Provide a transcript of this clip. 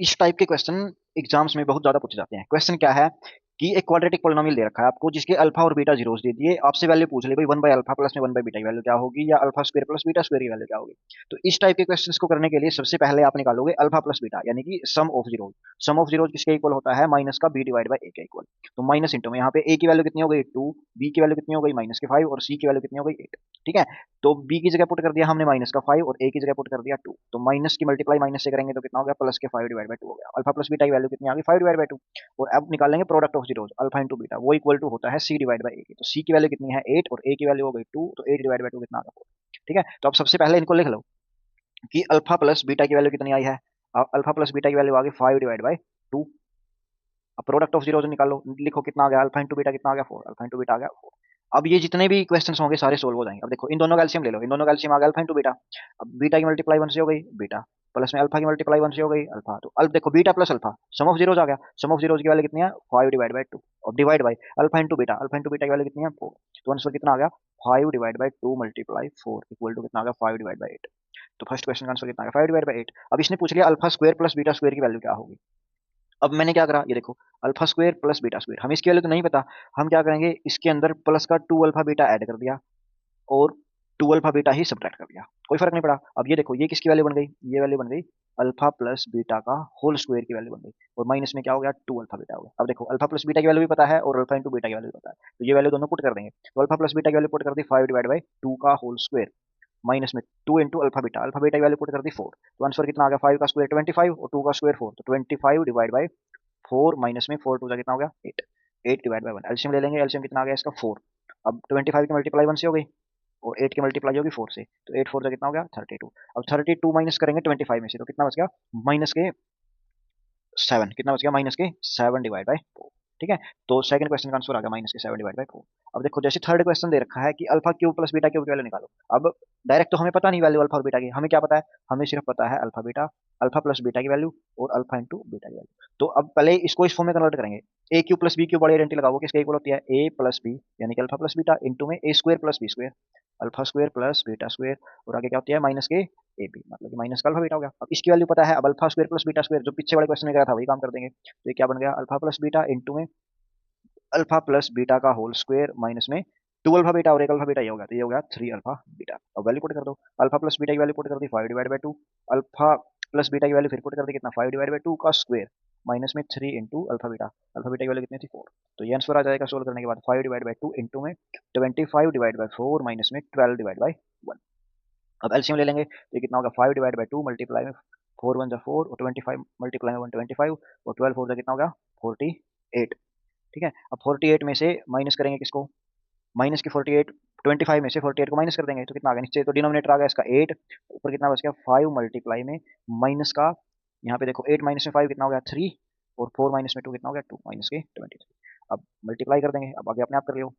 इस टाइप के question exams में बहुत ज्यादा पूछे जाते हैं। क्वेश्चन क्या है कि एक क्वाड्रेटिक पोलिनोमियल दे रखा है आपको, जिसके अल्फा और बीटा जीरोस दे दिए, आपसे वैल्यू पूछ ली भाई 1/अल्फा प्लस में 1/बीटा की वैल्यू क्या होगी, या alpha square plus beta square की वैल्यू क्या होगी। तो इस टाइप के क्वेश्चंस को करने के लिए सबसे पहले आप निकालोगे अल्फा प्लस बीटा, यानी कि sum of zeros. Sum of zeros किसके इक्वल होता है, माइनस का बी डिवाइड बाई ए के इक्वल। तो माइनस इंटू में यहाँ पे ए की वैल्यू कितनी हो गई 2, बी की वैल्यू कितनी हो गई -5, और सी की वैल्यू कितनी हो गई 8। ठीक है, तो बी की जगह पुट कर दिया हमने -5 और ए की जगह पुट कर दिया 2। तो माइनस की मल्टीप्लाई माइनस से करेंगे तो कितना हो गया, प्लस के 5/2 हो गया। अल्फा प्लस बीटा की वैल्यू कितनी आ गई 5/2। और अब निकालेंगे product of zeros, alpha into beta, वो इक्वल टू होता है सी डिवाइड बाई ए की। तो सी की वैल्यू कितनी है 8 और ए की वैल्यू हो गई 2, तो 8/2 कितना आ गया 4। ठीक है, तो अब सबसे पहले इनको लिख लो कि अल्फा प्लस बीटा की वैल्यू कितनी आई है। अल्फा प्लस बीटा की वैल्यू आ गई 5/2। अब प्रोडक्ट ऑफ जीरोस निकालो, लिखो कितना आ गया, अल्फा इंटू बीटा कितना आ गया 4, अल्फा इंटू बीटा आ गया 4। अब ये जितने भी क्वेश्चंस होंगे सारे सोल्व हो जाएंगे। अब देखो इन दोनों का एलसीएम ले लो, इन दोनों का एलसीएम आ गया अल्फा इंटू बीटा। अब बीटा की मल्टीप्लाई 1 से हो गई बीटा, प्लस में अल्फा की मल्टीप्लाई 1 से हो गई अल्फा। तो अब देखो beta plus alpha, sum of zeros आ गया। सम ऑफ जीरोस की वैल्यू कितनी है 5/2 और divide by alpha into beta, alpha into beta की वैल्यू कितनी है 4। तो आंसर कितना आ गया 5/2 मल्टीप्लाई 4 इक्वल टू कितना आ गया 5/8। तो फर्स्ट क्वेश्चन का आंसर कितना आ गया 5/8। अब इसने पूछ लिया alpha square plus beta square की वैल्यू क्या होगी। अब मैंने क्या करा, ये देखो alpha square plus beta square, हमें इसकी वैल्यू तो नहीं पता। हम क्या करेंगे, इसके अंदर प्लस का 2 अल्फा बीटा ऐड कर दिया और 2 अल्फा बीटा ही सब्ट्रैक्ट कर दिया, कोई फर्क नहीं पड़ा। अब ये देखो ये किसकी वैल्यू बन गई, ये वैल्यू बन गई अल्फा प्लस बीटा का होल स्क्वायर की वैल्यू बन गई, और माइनस में क्या हो गया 2 अल्फा बीटा हो गया। अब देखो अल्फा प्लस बीटा की वैल्यू भी पता है और अल्फा इंटू बीटा की वैल्यू भी पता है, तो ये वैल्यू दोनों पुट कर देंगे। तो अल्फा प्लस बीटा की वैल्यू पुट कर दी 5/2 का होल स्क्वायर, माइनस में 2 into alpha beta, alpha beta की वैल्यू पुट कर दी 4। तो आंसर कितना आ गया 5 का स्क्वायर 25 और 2 का स्क्वायर 4, तो 25/4 माइनस में 4 टू जा कितना हो गया 8। 8/1 एलसीएम ले लेंगे, एलसीएम कितना आ गया इसका 4। अब 25 की मल्टीप्लाई 1 से हो गई और 8 की मल्टीप्लाई होगी 4 से, तो 8 4 जा कितना हो गया 32। अब 32 माइनस करेंगे 25 में से, तो कितना बच गया माइनस के 7, कितना बच गया -7/4। ठीक है, तो सेकंड क्वेश्चन का आंसर आ गया -7/4। अब देखो जैसे थर्ड क्वेश्चन दे रखा है कि alpha cube plus beta cube की वैल्यू निकालो। अब डायरेक्ट तो हमें पता नहीं वैल्यू अल्फा और बीटा की, हमें क्या पता है, हमें सिर्फ पता है alpha beta, alpha plus beta की वैल्यू और अल्फा इंटू बीटा की वैल्यू। तो अब पहले इसको इस फॉर्म में कन्वर्ट करेंगे, ए क्यूब प्लस बी क्यूब बड़ी आइडेंटिटी लगाओ, किसके इक्वल होती है ए प्लस बी, यानी कि अल्फा प्लस बीटा इंटू में A square plus B square, alpha square plus beta square, और आगे क्या होती है माइनस के ए बी, मतलब कि माइनस का अल्फा बीटा हो गया। अब इसकी वैल्यू पता है, अब alpha square plus beta square जो पीछे वाले क्वेश्चन में करा था वही काम कर देंगे। तो ये क्या बन गया अल्फा प्लस बीटा इंटू में अल्फा प्लस बीटा का होल स्क्वायर, माइनस में 2 अल्फा बीटा और एक अल्फा बीटा, ये हो गया, तो ये हो गया 3 अल्फा बीटा। अब वैल्यू पुट कर दो, अल्फा प्लस बीटा की वैल्यू पुट कर दी 5/2, अल्फा प्लस बीटा की वैल्यू फिर पुट कर दी कितना 5/2 का स्क्वायर, माइनस में 3 into alpha beta, alpha beta की वैल्यू कितनी थी 4। तो ये आंसर आ जाएगा सोल्व करने के बाद 5/2 इंटू में 25/4 माइनस में 12/1। अब एलसीएम ले लेंगे, तो ये कितना होगा 5/2 मल्टीप्लाई में 4 1 जा 4 और 25 मल्टीप्लाई में 125 और 12 4 जा कितना हो गया 48। ठीक है, अब 48 में से माइनस करेंगे किसको, माइनस की 48, 25 में से 48 को माइनस कर देंगे तो कितना आ गया, नीचे तो डिनोमिनेटर आ गया इसका 8, ऊपर कितना बच गया 5 मल्टीप्लाई में माइनस का, यहाँ पे देखो 8 माइनस में 5 कितना हो गया 3, और 4 माइनस में 2 कितना हो गया 2 माइनस के 23। अब मल्टीप्लाई कर देंगे, अब आगे अपने आप कर लियो,